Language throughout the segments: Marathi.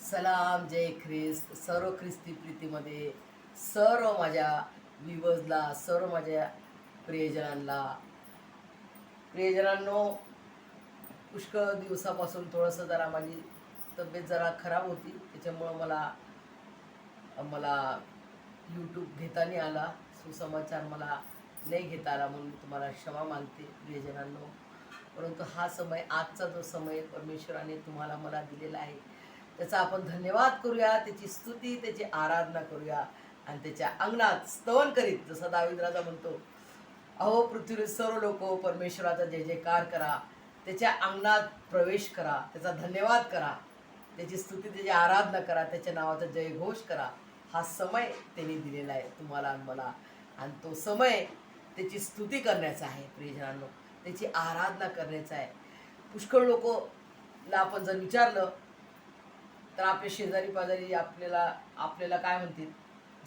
सलाम जय ख्रिस्त. सर्व ख्रिस्ती प्रीतीमध्ये सर्व माझ्या व्ह्यूवर्सला, सर्व माझ्या प्रियजनांनो, पुष्कळ दिवसापासून थोडंसं जरा माझी तब्येत जरा खराब होती. त्याच्यामुळं मला मला यूट्यूब घेता नाही आला, सुसमाचार मला नाही घेता आला, म्हणून तुम्हाला क्षमा मागते प्रियजनांनो. परंतु हा समय, आजचा जो समय परमेश्वराने तुम्हाला मला दिलेला आहे, त्याचा आपण धन्यवाद करूया, त्याची स्तुती, त्याची आराधना करूया आणि त्याच्या अंगणात स्तवन करीत, जसा दावीद राजा म्हणतो, अहो पृथ्वीवर सर्व लोक परमेश्वराचा जय जयकार करा, त्याच्या अंगणात प्रवेश करा, त्याचा धन्यवाद करा, त्याची स्तुती, त्याची आराधना करा, त्याच्या नावाचा जयघोष करा. हा समय त्यांनी दिलेला आहे तुम्हाला आणि मला, आणि तो समय त्याची स्तुती करण्याचा आहे प्रियजनांनो, त्याची आराधना करण्याचा आहे. पुष्कळ लोकला आपण जर विचारलं तर आपले शेजारी पाजारी आपल्याला काय म्हणतील,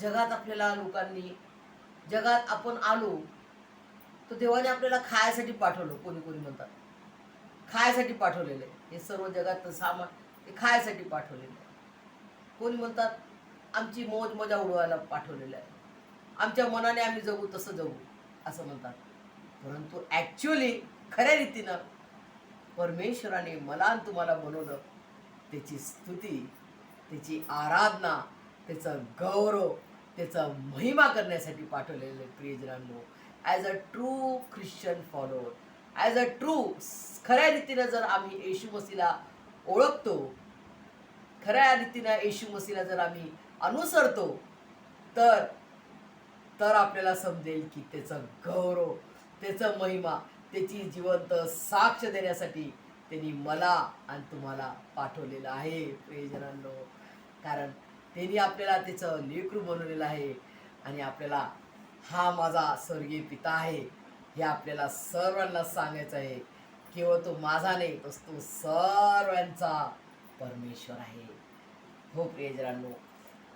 जगात आपल्याला लोकांनी, जगात आपण आलो तर देवाने आपल्याला खायसाठी पाठवलं. कोणी कोणी म्हणतात खायसाठी पाठवलेलं आहे, हे सर्व जगात सामान हे खायसाठी पाठवलेलं आहे. कोणी म्हणतात आमची मौज मजा उडवायला पाठवलेलं आहे, आमच्या मनाने आम्ही जगू तसं जगू असं म्हणतात. परंतु ॲक्च्युअली खऱ्या रीतीनं परमेश्वराने मला आणि तुम्हाला बनवलं त्याची स्तुती, त्याची आराधना, त्याचा गौरव, त्याचा महिमा करण्यासाठी पाठवलेले प्रियजनांनो. As a true Christian follower, as a true, खऱ्या रीतीनं जर आम्ही येशू मसीला ओळखतो, खऱ्या रीतीनं येशू मसीला जर आम्ही अनुसरतो, तर तर आपल्याला समजेल की त्याचं गौरव, त्याचं महिमा, त्याची जिवंत साक्ष देण्यासाठी त्यांनी मला आणि तुम्हाला पाठवलेलं आहे प्रियजनांनो. कारण त्यांनी आपल्याला त्याचं लेकरू बनवलेलं आहे आणि आपल्याला हा माझा स्वर्गीय पिता आहे हे आपल्याला सर्वांना सांगायचं आहे. केवळ तो माझा नाही, तर तो सर्वांचा परमेश्वर आहे. हो प्रियजनांनो,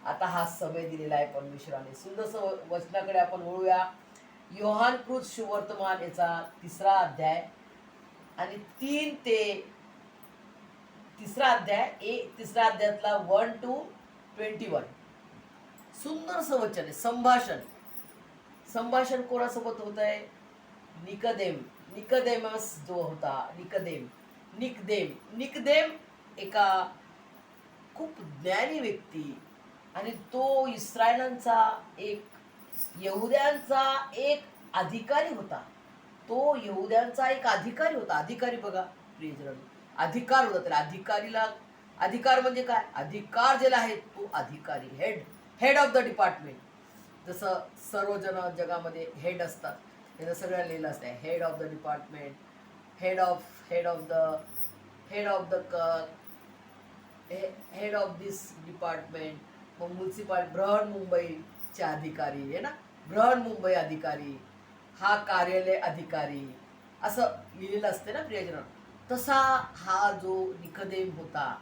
आता हा समय दिलेला आहे परमेश्वराने. सुंदरसं वचनाकडे आपण वळूया. योहानकृत सुवर्तमान याचा 3रा अध्याय आणि 3 ते 3रा अध्याय, 3ऱ्या अध्यायातला 1 to 21. सुंदरसं वचन आहे. संभाषण कोणासोबत होत आहे? निकदेमस जो होता, निकदेम एका खूप ज्ञानी व्यक्ती, आणि तो इस्रायलांचा एक, यहुद्यांचा एक अधिकारी होता. तो यहुद्यांचा एक अधिकारी होता. अधिकारी बघा प्रियजन, अधिकार होता त्याला. अधिकार म्हणजे काय? अधिकार ज्याला आहे तो अधिकारी, हेड ऑफ द डिपार्टमेंट. जसं सर्वजण जगामध्ये हेड असतात, त्याचं सगळं लिहिलं असतं, head of the department, head of this department. मग म्युन्सिपालिटी, बृहन्मुंबईचे अधिकारी आहे ना, बृहन्मुंबई अधिकारी, हा कार्यालय अधिकारी, असं लिहिलेलं असते ना प्रियजन. तसा हा जो निकदेम होता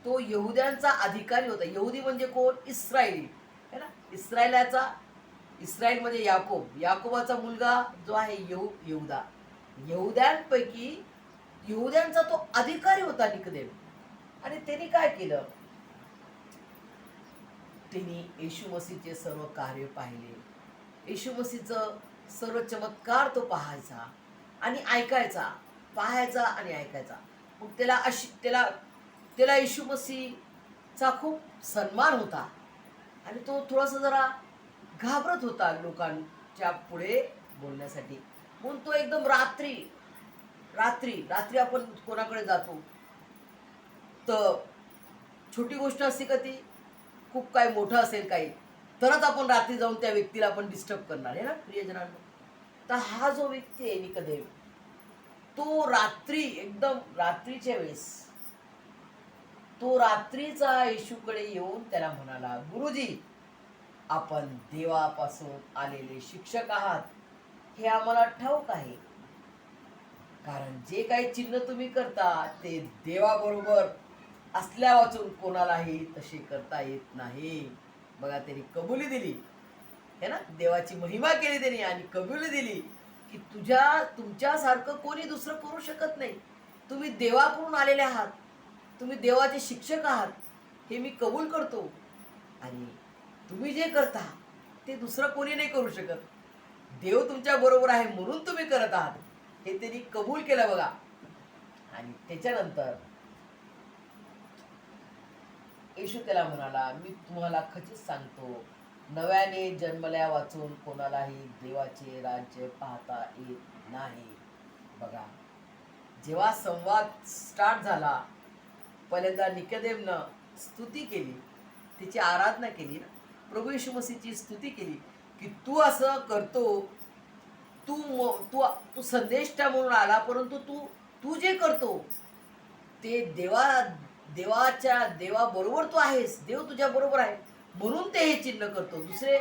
तो यहुद्यांचा अधिकारी होता. यहुदी म्हणजे कोण? इस्रायली है ना. इस्रायल म्हणजे याकोबाचा मुलगा जो आहे यहुदा. यहुद्यांचा तो अधिकारी होता निकदेम. आणि त्यांनी काय केलं? त्यांनी येशू मसीहचे सर्व कार्य पाहिले, येशू मसीहचं सर्व चमत्कार तो पाहायचा आणि ऐकायचा, पाहायचा आणि ऐकायचा. मग त्याला येशू मसीहचा खूप सन्मान होता आणि तो थोडासा जरा घाबरत होता लोकांच्या पुढे बोलण्यासाठी. म्हणून तो एकदम रात्री आपण कोणाकडे जातो तर छोटी गोष्ट असते का, ती खूप काही मोठं असेल काही, तरच आपण रात्री जाऊन त्या व्यक्तीला आपण डिस्टर्ब करणार आहे ना प्रियजनांनो. तर हा जो व्यक्ती आहे निकदेम, तो एकदम रात्रीच्या वेळेस, तो रात्रीचा येशूकडे येऊन त्याला म्हणाला, गुरुजी, आपण देवापासून आलेले शिक्षक आहात हे आम्हाला ठाऊक आहे, कारण जे काही चिन्ह तुम्ही करता ते देवाबरोबर असल्या वाचून कोणालाही तशी करता येत नाही. बघा, त्यांनी कबुली दिली है ना, देवाची महिमा केली त्यांनी आणि कबुली दिली की तुमच्यासारखं कोणी दुसरं करू शकत नाही. तुम्ही देवाकडून आलेले आहात, तुम्ही देवाचे शिक्षक आहात. हे मी कबूल करतो, आणि तुम्ही जे करता ते दुसरं कोणी नाही करू शकत. देव तुमच्या बरोबर आहे म्हणून तुम्ही करत आहात, हे त्यांनी कबूल केलं बघा. आणि त्याच्यानंतर येशू त्याला म्हणाला, मी तुम्हाला खचित सांगतो, नव्याने जन्मल्या वाचून कोणालाही देवाचे राज्य पाहता येत नाही. बघा, जेव्हा संवाद स्टार्ट झाला, पहिल्यांदा निकोदेमनं स्तुती केली, तिची आराधना केली ना, प्रभू येशू मसीहची स्तुती केली की तू असं करतो, तू तू तू संदेष्टा म्हणून आला, परंतु तू तू जे करतो ते देवाबरोबर तू आहेस, देव तुझ्या बरोबर आहे म्हणून ते हे चिन्ह करतो. दुसरे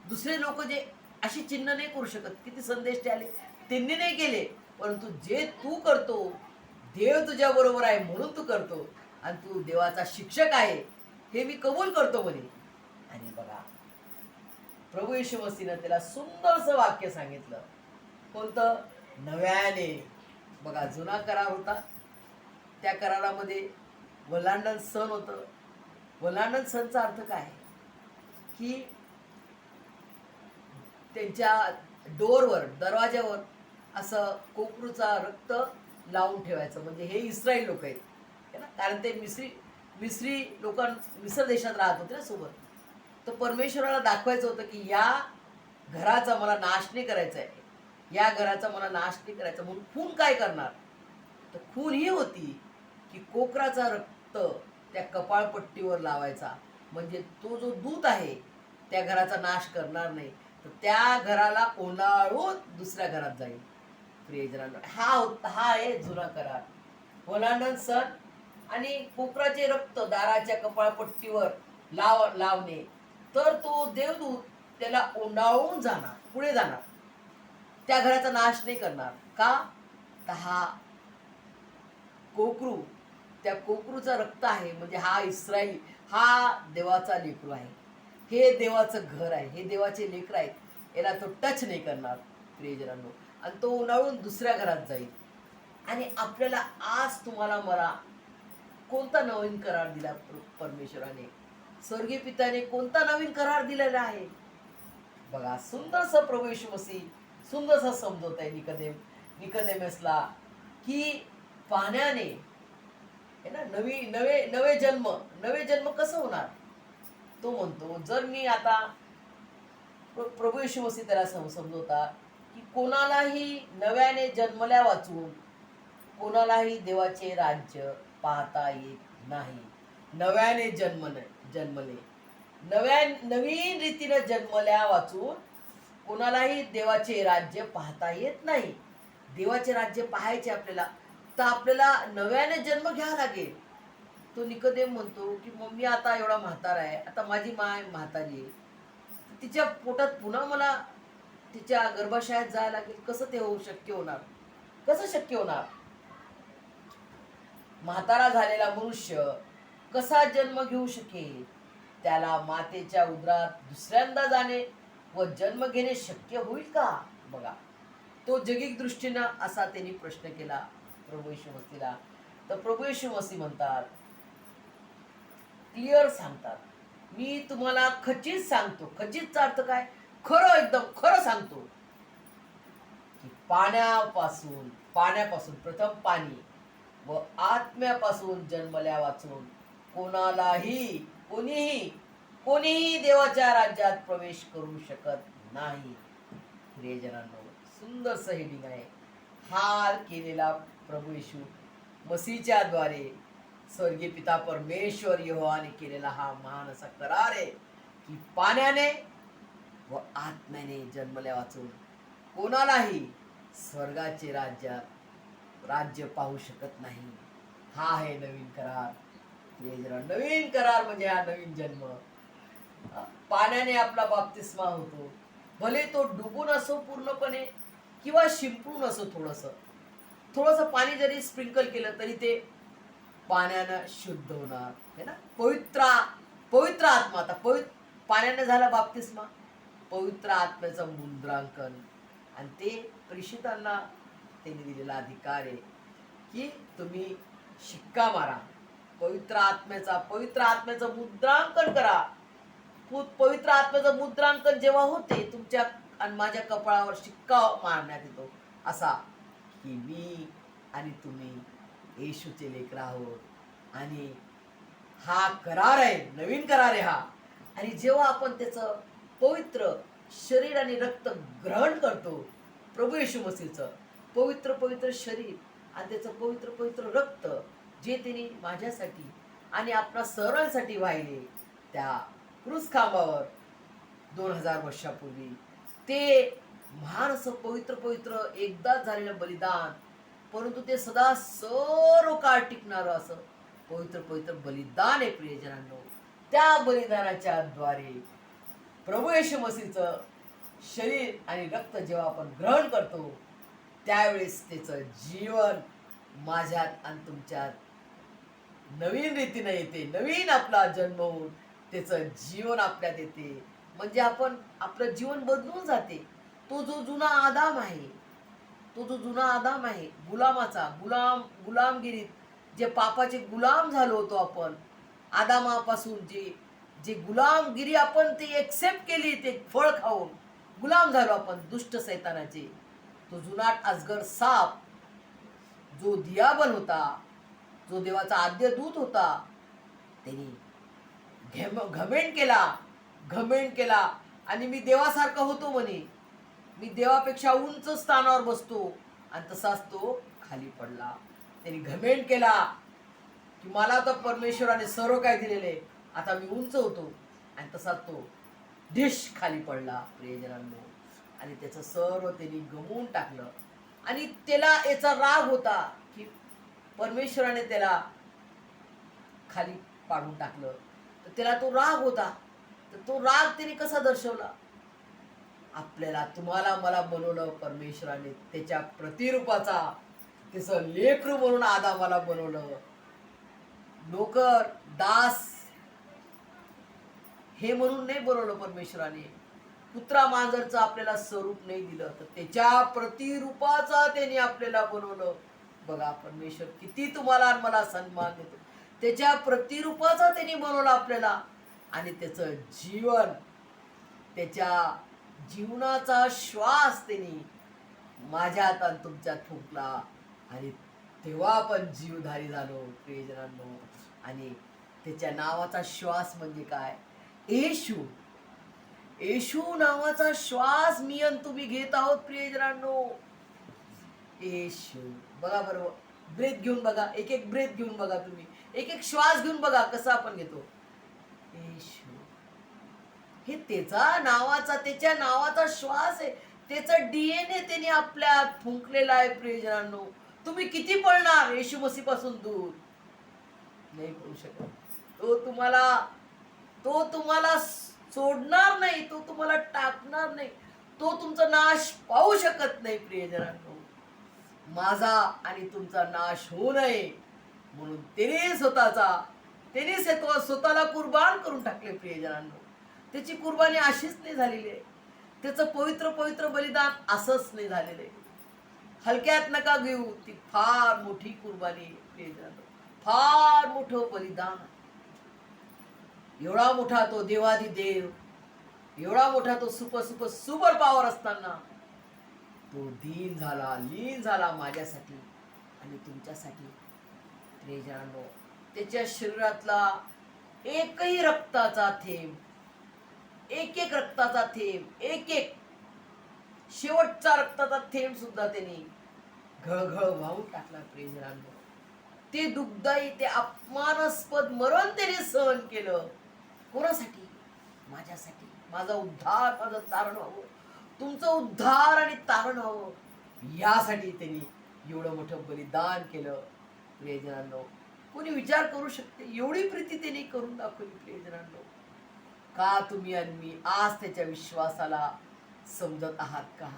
दुसरे लोक जे अशी चिन्ह नाही करू शकत. किती संदेश आले त्यांनी नाही केले, परंतु जे तू करतो देव तुझ्या बरोबर आहे म्हणून तू करतो, आणि तू देवाचा शिक्षक आहे हे मी कबूल करतो म्हणे. आणि बघा, प्रभू येशू मसीहनं त्याला सुंदरसं वाक्य सांगितलं. कोणतं? नव्याने. बघा, जुना करार होता, त्या करारामध्ये वलांडण सण होतं. वलांडण सणचा अर्थ काय? की त्यांच्या डोरवर, दरवाज्यावर असं कोकरूचा रक्त लावून ठेवायचं. म्हणजे हे इस्राईल लोक आहेत ना, कारण ते मिस्री लोक मिस्र देशात राहत होते ना सोबत. तर परमेश्वराला दाखवायचं होतं की या घराचा मला नाश नाही करायचा आहे, या घराचा मला नाश नाही करायचा. म्हणून खून काय करणार? तर खून ही होती की कोकराचा रक्त त्या कपाळपट्टीवर लावायचा, म्हणजे तो जो दूत आहे त्या घराचा नाश करणार नाही, तर त्या घराला ओलाळून दुसऱ्या घरात जाईल. प्रियजनांनो, हा आहे जुना करार. ओलांडण सण आणि कोकराचे रक्त दाराच्या कपाळपट्टीवर लावणे, तर तो देवदूत त्याला ओंडाळून जाणार, पुढे जाणार, त्या घराचा नाश नाही करणार. का? तर हा कोकरू, त्या कोकरूचा रक्त आहे, म्हणजे हा इस्राईल, हा देवाचा लेकरू आहे, हे देवाचं घर आहे, हे देवाचे लेकर आहेत, याला तो टच नाही करणार प्रियजनांनो. आणि तो उन्हाळून दुसऱ्या घरात जाईल. आणि आपल्याला आज तुम्हाला मला कोणता नवीन करार दिला परमेश्वराने? स्वर्गीय पित्याने कोणता नवीन करार दिलेला आहे? बघा, सुंदरसं प्रभू येशू मसीह सुंदरसं समजवत आहे निकोदेमसला की पाण्याने है ना, नवे जन्म कसं होणार? तो म्हणतो, जर मी आता प्रभू येशू मसीह त्याला समजवता की कोणालाही नव्याने जन्मल्या वाचून कोणालाही देवाचे राज्य पाहता येत नाही. नव्याने जन्मले, नवीन रीतीने जन्मल्या वाचून कोणालाही देवाचे राज्य पाहता येत नाही. देवाचे राज्य पाहायचे आपल्याला, तर आपल्याला नव्याने जन्म घ्यावा लागेल. तो निकोदेम म्हणतो की मग मी आता एवढा म्हातारा आहे, आता माझी माय म्हातारी आहे, तिच्या पोटात पुन्हा मला तिच्या गर्भाशयात जायला लागेल. कसं ते शक्य होणार? कसं शक्य होणार? म्हातारा झालेला मनुष्य कसा जन्म घेऊ शकेल? त्याला मातेच्या उदरात दुसऱ्यांदा जाणे व जन्म घेणे शक्य होईल का? बघा, तो जगिक दृष्टीनं असा त्यांनी प्रश्न केला प्रभू येशू मसीहला. तर प्रभू येशू मसीह म्हणतात, क्लिअर सांगतात, मी तुम्हाला खचित सांगतो. खचितचा अर्थ काय? खरं, एकदम खरं सांगतो की पाण्यापासून प्रथम पाणी व आत्म्यापासून जन्मल्या वाचून कोणीही देवाच्या राज्यात प्रवेश करू शकत नाही. प्रियजनांनो, सुंदरसं हेडिंग आहे. हार केलेला प्रभू येशू मसीहच्या द्वारे स्वर्गीय पिता परमेश्वर यहोवाने केलेला हा महान असा करार आहे की पाण्याने व आत्म्याने जन्मल्या वाचून कोणालाही स्वर्गाचे राज्य पाहू शकत नाही. हा आहे नवीन करार. नवीन करार म्हणजे हा नवीन जन्म. पाण्याने आपला बाप्तिस्मा होतो, भले तो डुबून असो पूर्णपणे किंवा शिंपडून असो. थोडंसं पाणी जरी स्प्रिंकल केलं तरी ते पाण्यानं शुद्ध होणार है ना. पवित्र आत्मा, आता पाण्याने झाला बाप्तिस्मा, पवित्र आत्म्याचं मुद्रांकन, आणि ते प्रेषितांना त्यांनी दिलेला अधिकार आहे की तुम्ही शिक्का मारा, पवित्र आत्म्याचं मुद्रांकन करा. पवित्र आत्म्याचं मुद्रांकन जेव्हा होते तुमच्या आणि माझ्या कपाळावर शिक्का मारण्यात येतो असा की मी आणि तुम्ही येशूचे लेकर आहोत आणि हा करार आहे, नवीन करार आहे हा. आणि जेव्हा आपण त्याचं पवित्र शरीर आणि रक्त ग्रहण करतो, प्रभू येशू मसीहचं पवित्र पवित्र शरीर आणि त्याचं पवित्र पवित्र रक्त जे त्यांनी माझ्यासाठी आणि आपल्या सर्वांसाठी वाहिले त्या क्रूस खांबावर 2000 वर्षापूर्वी, ते महान असं पवित्र पवित्र एकदाच झालेलं बलिदान, परंतु ते सदा सर्व काळ टिकणारं असं पवित्र पवित्र बलिदान आहे प्रियजनांनो. त्या बलिदानाच्या द्वारे प्रभू येशू मसीहचं शरीर आणि रक्त जेव्हा आपण ग्रहण करतो त्यावेळेस त्याचं जीवन माझ्यात आणि तुमच्यात नवीन रीतीने येते. नवीन आपला जन्म होऊन त्याचं जीवन आपल्यात येते. म्हणजे आपण आपलं जीवन बदलून जाते. तो जो जुना आदाम आहे गुलामगिरीत जे पापाचे गुलाम झालो होतो आपण, आदामापासून जे गुलामगिरी आपण ते एक्सेप्ट केली, ते फळ खाऊन गुलाम झालो आपण दुष्ट सैतानाचे. तो जुनाट अजगर साप जो दियाबल होता, जो देवाचा आद्य दूत होता, त्यांनी घमेंड केला आणि मी देवासारखा होतो म्हणे, मी देवापेक्षा उंच स्थानावर बसतो, आणि तसाच तो खाली पडला. त्यांनी घमेंड केला की मला तर परमेश्वराने सर्व काय दिलेले, आता मी उंच होतो, आणि तसाच तो ढिश खाली पडला प्रियजनांनो. आणि त्याचं सर्व त्यांनी गमवून टाकलं. आणि त्याला याचा राग होता की परमेश्वराने त्याला खाली पाडून टाकलं, तर त्याला तो राग होता. तर तो राग त्याने कसा दर्शवला? आपल्याला तुम्हाला मला बनवलं परमेश्वराने, त्याच्या प्रतिरूपाचा त्याचं लेकरू म्हणून आदामाला बनवलं. नोकर दास हे म्हणून नाही बनवलं परमेश्वराने. कुत्रा मांजरचं आपल्याला स्वरूप नाही दिलं, तर त्याच्या प्रतिरूपाचा त्याने आपल्याला बनवलं. बघा परमेश्वर किती तुम्हाला मला सन्मान देतो. त्याच्या प्रतिरूपाचा त्याने बनवलं आपल्याला, आणि त्याचं जीवन, त्याच्या जीवनाचा श्वास त्यांनी माझ्यात आणि तुमच्यात फुंकला, आणि तेव्हा आपण जीवधारी झालो प्रियजनांनो. आणि त्याच्या नावाचा श्वास म्हणजे काय? येशू नावाचा श्वास मी आणि तुम्ही घेत आहोत प्रियजनांनो. येशू, बघा बरोबर, ब्रेथ घेऊन बघा, एक एक ब्रेथ घेऊन बघा, तुम्ही एक एक श्वास घेऊन बघा कसा आपण घेतो. येशू हे त्याच्या नावाचा श्वास आहे, त्याचा डीएनए त्याने आपल्यात फुंकलेला आहे प्रियजनांनो. तुम्ही किती पळणार येशू मसीह पासून दूर? नाही पळू शकत. तो तुम्हाला सोडणार नाही, तो तुम्हाला टाकणार नाही, तो तुमचा नाश पाहू शकत नाही प्रियजनांनो. माझा आणि तुमचा नाश होऊ नये म्हणून त्याने स्वतःला कुर्बान करून टाकले प्रियजनांनो. त्याची कुर्बानी अशीच नाही झालेली आहे, त्याचं पवित्र पवित्र बलिदान असंच नाही झालेलं आहे. हलक्यात नका घेऊ, ती फार मोठी कुर्बानी प्रियजनांनो, फार मोठं बलिदान. एवढा मोठा तो देवाधिदेव, एवढा मोठा तो सुपर पॉवर असताना तो लीन झाला माझ्यासाठी आणि तुमच्यासाठी प्रियजनांनो. त्याच्या शरीरातला एकही रक्ताचा थेंब, एक रक्ताचा थेंब, एक शेवटचा रक्ताचा थेंब सुद्धा त्यांनी घळघळ वाहून टाकला प्रियजनांनो. ते दुःखदायी, ते अपमानास्पद मरण त्याने सहन केलं. कोणासाठी? माझ्यासाठी. माझा उद्धार, माझं तारण व्हावं, तुमचं उद्धार आणि तारण व्हावं, यासाठी त्यांनी एवढं मोठं बलिदान केलं प्रियजनांनो. कोणी विचार करू शकते एवढी प्रीती त्यांनी करून दाखवली प्रियजनांनो. का तुम्ही आणि मी आज त्याच्या विश्वासाला समजत आहात का?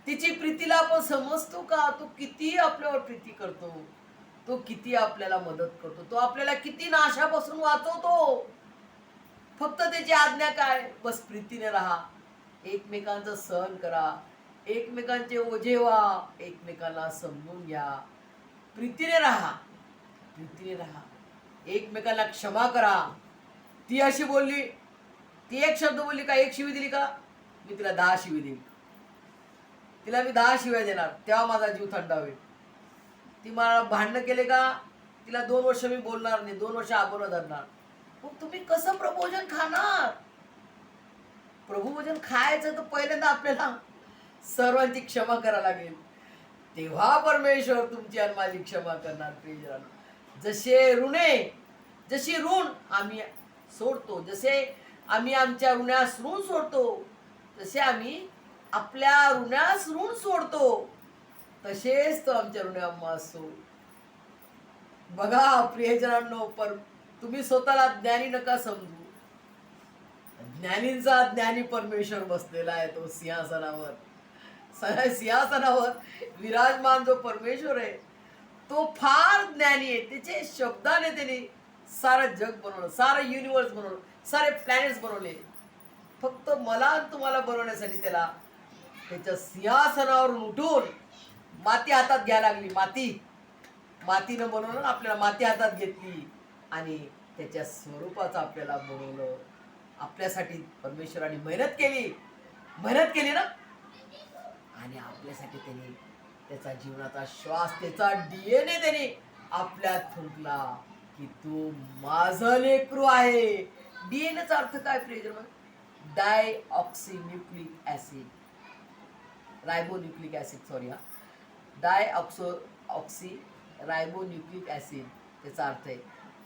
तिची प्रीतीला आपण समजतो का? तो किती आपल्यावर प्रीती करतो, तो किती आपल्याला मदत करतो, तो आपल्याला किती नाशापासून वाचवतो. फक्त त्याची आज्ञा काय? बस प्रीतीने राहा, एकमेकांचं सहन करा, एकमेकांचे ओझे व्हा, एकमेकांना समजून घ्या, प्रीतीने राहा. एकमेकांना क्षमा करा. ती अशी बोलली, ती एक शब्द बोलली का, एक शिवी दिली का, मी तिला 10 शिवी देईल. तिला मी 10 शिव्या देणार, तेव्हा माझा जीव थंड होईल. ती मला भांडणं केले का, तिला 2 वर्ष मी बोलणार नाही, 2 वर्ष आबोला धरणार. मग तुम्ही कसं प्रभुभोजन खाणार? प्रभुभोजन खायचं तर पहिल्यांदा आपल्याला सर्वांची क्षमा करायला लागेल, तेव्हा परमेश्वर तुमची आणि माझी क्षमा करणार. प्रियजनांनो, जशी ऋण आम्ही सोडतो, जसे आम्ही आमच्या ऋणास ऋण सोडतो, जसे आम्ही आपल्या ऋणास ऋण सोडतो, तसेच तो आमच्या ऋणास सोड. बघा प्रियजनांनो, तुम्ही स्वतःला ज्ञानी नका समजू. ज्ञानींचा ज्ञानी परमेश्वर बसलेला आहे, तो सिंहासनावर. सिंहासनावर विराजमान जो परमेश्वर आहे, तो फार ज्ञानी आहे. त्याचे शब्दाने त्याने सारं जग बनवलं, सारं युनिवर्स बनवलं, सारे प्लॅनेट्स बनवले. फक्त मला तुम्हाला बनवण्यासाठी त्याच्या सिंहासनावरून उठून माती हातात घ्यायला लागली. मातीनं बनवलं, आपल्याला माती हातात घेतली आणि त्याच्या स्वरूपाचं आपल्याला बनवलं. आपल्यासाठी परमेश्वराने मेहनत केली ना, आणि आपल्यासाठी त्याने त्याचा जीवनाचा श्वास, त्याचा DNA त्याने आपल्यात फुंकला की तू माझं लेकरू आहे. DNAचा अर्थ काय प्रियजन? डायऑक्सिन्यूक्लिक ऍसिड, रायबोन्यूक्लिक ऍसिड, सॉरी हा, डायऑक्सी रायबोन्यूक्लिक ऍसिड त्याचा अर्थ आहे.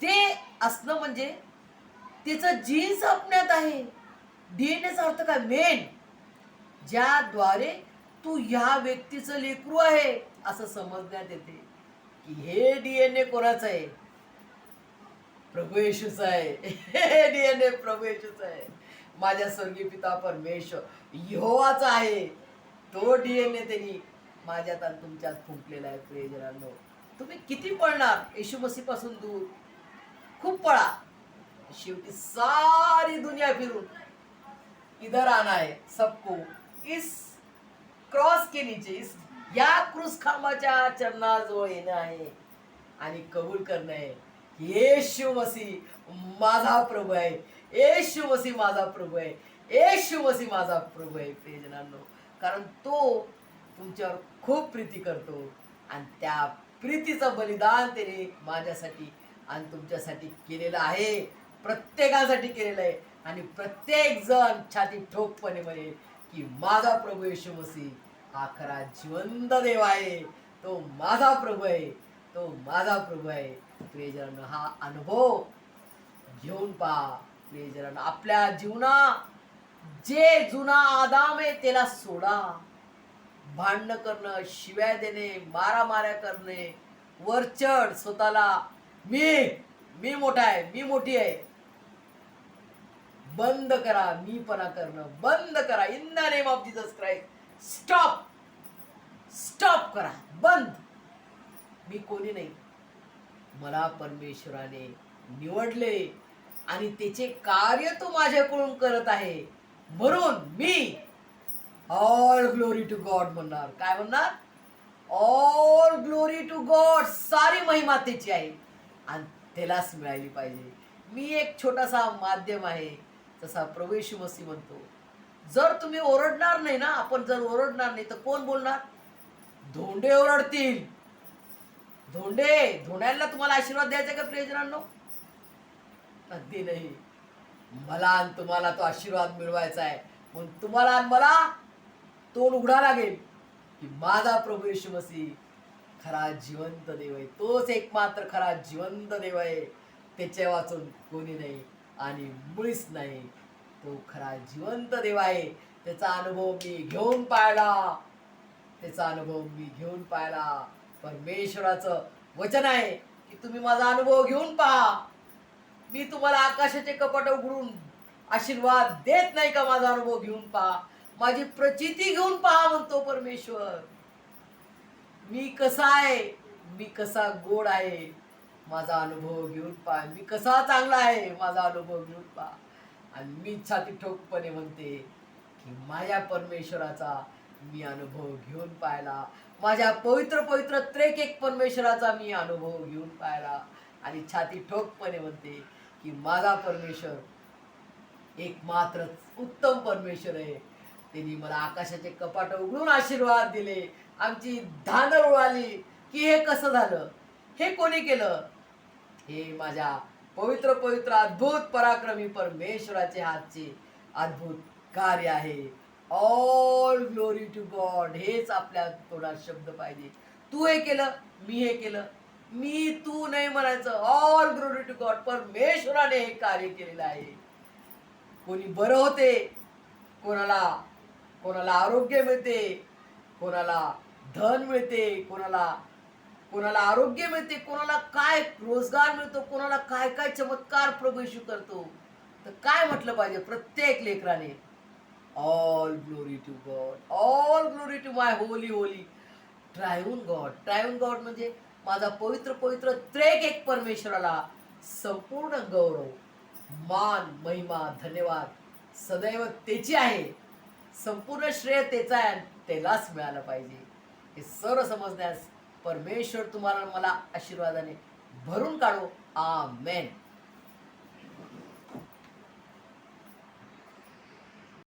ते असणं म्हणजे त्याचं जीन्स आपल्यात आहे. DNAचा अर्थ काय? मेन, ज्याद्वारे तू ह्या व्यक्तीचं लेकरू आहे असं समजण्यात येते की हे DNA कोणाचं आहे? प्रभू येशूचा आहे. हे DNA प्रभू येशूचा आहे. माझ्या स्वर्गीय पिता परमेश्वर यहोवाचा आहे. तो DNA त्यांनी माझ्यात आणि तुमच्यात फुंकलेला आहे. प्रियजनांनो, तुम्ही किती पळणार येशू मसीह पासून दूर? खूप पळा. शेवटी सारी दुनिया फिरून इधर आना है सबको, इस क्रॉस के नीचे, या क्रूस खांबाच्या चरणाजवळ येणं आहे आणि कबूल करणं आहे की येशू मसीह माझा प्रभू आहे, येशू मसीह माझा प्रभू आहे, येशू मसीह माझा प्रभू आहे. प्रियजनांनो, कारण तो तुमच्यावर खूप प्रीती करतो आणि त्या प्रीतीचं बलिदान त्याने माझ्यासाठी आणि तुमच्यासाठी केलेलं आहे, प्रत्येकासाठी केलेलं आहे. आणि प्रत्येक जण छाती ठोकपणे म्हणेल की माझा प्रभू येशू मसीह हा खरा जिवंत देव आहे, तो माझा प्रभू आहे, तो माझा प्रभू आहे. प्रियजनांनो, हा अनुभव घेऊन पहा. प्रियजनांनो, आपल्या जीवनात जे जुना आदाम आहे त्याला सोडा. भांडणं करणं, शिव्या देणे, मारामाऱ्या करणे, वरचढ, स्वतःला मी मोठा आहे, मी मोठी आहे, बंद करा. मीपणा करणं बंद करा. In the name of Jesus Christ, stop करा, बंद. मी कोणी नाही, मला परमेश्वराने निवडले आणि त्याचे कार्य तो माझ्याकडून करत आहे, म्हणून मी ऑल ग्लोरी टू गॉड म्हणणार. काय म्हणणार? All glory to God. सारी महिमा त्याची आहे आणि त्यालाच मिळाली पाहिजे. मी एक छोटासा माध्यम आहे, तसा प्रभू येशू मसीह म्हणतो, जर तुम्ही ओरडणार नाही ना, आपण जर ओरडणार नाही तर कोण बोलणार? धोंडे ओरडतील. धोंड्यांना तुम्हाला आशीर्वाद द्यायचा का प्रियजनांनो? अगदी नाही. मला आणि तुम्हाला तो आशीर्वाद मिळवायचा आहे, म्हणून तुम्हाला आणि मला तोंड उघडा लागेल की माझा प्रभू येशू मसीह खरा जिवंत देव आहे, तोच एकमात्र खरा जिवंत देव आहे, त्याच्या वाचून कोणी नाही आणि मुळीच नाही. तो खरा जिवंत देव आहे. त्याचा अनुभव मी घेऊन पाहिला. परमेश्वराचं वचन आहे की तुम्ही माझा अनुभव घेऊन पहा. मी तुम्हाला आकाशाचे कपाट उघडून आशीर्वाद देत नाही का? माझा अनुभव घेऊन पहा, माझी प्रचिती घेऊन पहा म्हणतो परमेश्वर. मी कसा आहे, मी कसा गोड आहे, माझा अनुभव घेऊन पहा. मी कसा चांगला आहे, माझा अनुभव घेऊन पहा. आणि मी छाती ठोकपणे म्हणते की माझ्या परमेश्वराचा मी अनुभव घेऊन पाहिला, माझ्या पवित्र त्रेक एक परमेश्वराचा मी अनुभव घेऊन पाहिला आणि छाती ठोकपणे म्हणते की माझा परमेश्वर एकमात्र उत्तम परमेश्वर आहे. त्यांनी मला आकाशाचे कपाट उघडून आशीर्वाद दिले. आमची धांदळ उडाली की हे कसं झालं, हे कोणी केलं. हे माझ्या पवित्र पवित्र अद्भुत पराक्रमी परमेश्वराचे हातचे अद्भुत कार्य आहे. All glory to God. हेच आपल्या तोंडात शब्द पाहिजे. तू हे केलं, मी हे केलं, मी तू नाही म्हणायचं. All glory to God. परमेश्वराने हे कार्य केलेलं आहे. कोणी बरं होते, कोणाला कोणाला आरोग्य मिळते, कोणाला धन मिळते, कोणाला आरोग्य मिळते, कोणाला काय रोजगार मिळतो, कोणाला काय काय चमत्कार प्रभू येशू करतो. तर काय म्हटलं पाहिजे प्रत्येक लेकराने, all glory to God, all glory to my holy holy triune God. Triune God म्हणजे माझा पवित्र पवित्र त्रेक एक परमेश्वराला संपूर्ण गौरव, मान, महिमा, धन्यवाद सदैव त्याची आहे. संपूर्ण श्रेय त्याचा आहे, त्यालाच मिळालं पाहिजे. हे सर्व समजण्यास परमेश्वर तुम्हाला मला आशीर्वादाने भरून काढो. आमेन.